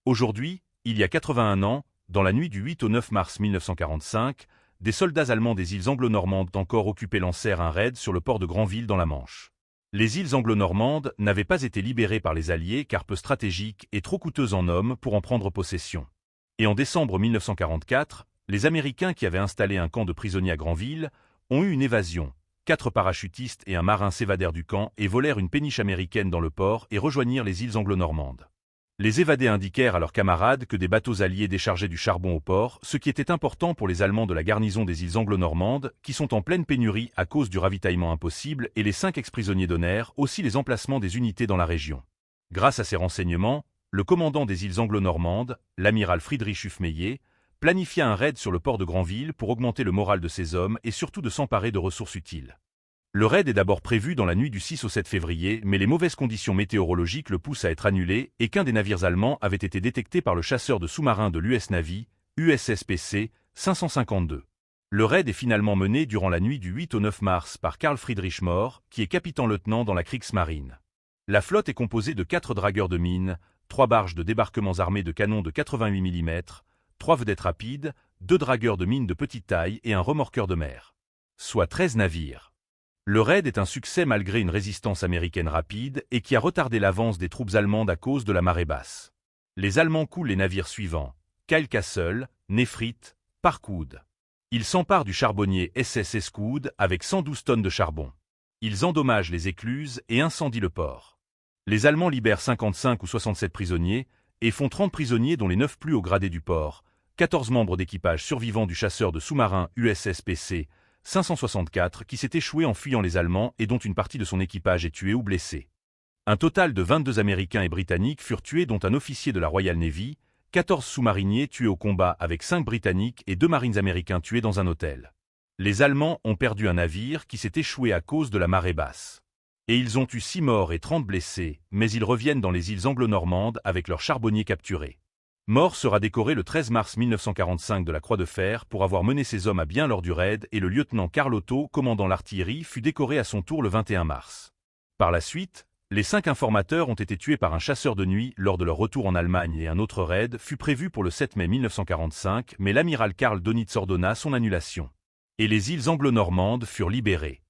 Aujourd'hui, il y a 81 ans, dans la nuit du 8 au 9 mars 1945, des soldats allemands des îles anglo-normandes encore occupés lancèrent un raid sur le port de Granville dans la Manche. Les îles anglo-normandes n'avaient pas été libérées par les Alliés car peu stratégiques et trop coûteuses en hommes pour en prendre possession. Et en décembre 1944, les Américains qui avaient installé un camp de prisonniers à Granville ont eu une évasion. 4 parachutistes et un marin s'évadèrent du camp et volèrent une péniche américaine dans le port et rejoignirent les îles anglo-normandes. Les évadés indiquèrent à leurs camarades que des bateaux alliés déchargeaient du charbon au port, ce qui était important pour les Allemands de la garnison des îles anglo-normandes, qui sont en pleine pénurie à cause du ravitaillement impossible, et les 5 ex-prisonniers donnèrent aussi les emplacements des unités dans la région. Grâce à ces renseignements, le commandant des îles anglo-normandes, l'amiral Friedrich Hufmeyer, planifia un raid sur le port de Granville pour augmenter le moral de ses hommes et surtout de s'emparer de ressources utiles. Le raid est d'abord prévu dans la nuit du 6 au 7 février, mais les mauvaises conditions météorologiques le poussent à être annulé et qu'un des navires allemands avait été détecté par le chasseur de sous-marins de l'US Navy, USSPC 552. Le raid est finalement mené durant la nuit du 8 au 9 mars par Karl Friedrich Mohr, qui est capitaine-lieutenant dans la Kriegsmarine. La flotte est composée de 4 dragueurs de mines, 3 barges de débarquements armées de canons de 88 mm, 3 vedettes rapides, 2 dragueurs de mines de petite taille et un remorqueur de mer. Soit 13 navires. Le raid est un succès malgré une résistance américaine rapide et qui a retardé l'avance des troupes allemandes à cause de la marée basse. Les Allemands coulent les navires suivants: Kyle Castle, Nefrit, Parkwood. Ils s'emparent du charbonnier SS Escoud avec 112 tonnes de charbon. Ils endommagent les écluses et incendient le port. Les Allemands libèrent 55 ou 67 prisonniers et font 30 prisonniers dont les 9 plus hauts gradés du port, 14 membres d'équipage survivants du chasseur de sous-marins USSPC 564 qui s'est échoué en fuyant les Allemands et dont une partie de son équipage est tuée ou blessée. Un total de 22 Américains et Britanniques furent tués dont un officier de la Royal Navy, 14 sous-mariniers tués au combat avec 5 Britanniques et 2 marines américains tués dans un hôtel. Les Allemands ont perdu un navire qui s'est échoué à cause de la marée basse. Et ils ont eu 6 morts et 30 blessés, mais ils reviennent dans les îles anglo-normandes avec leurs charbonniers capturés. Mohr sera décoré le 13 mars 1945 de la Croix de Fer pour avoir mené ses hommes à bien lors du raid et le lieutenant Karl Otto, commandant l'artillerie, fut décoré à son tour le 21 mars. Par la suite, les 5 informateurs ont été tués par un chasseur de nuit lors de leur retour en Allemagne et un autre raid fut prévu pour le 7 mai 1945, mais l'amiral Karl Dönitz ordonna son annulation. Et les îles anglo-normandes furent libérées.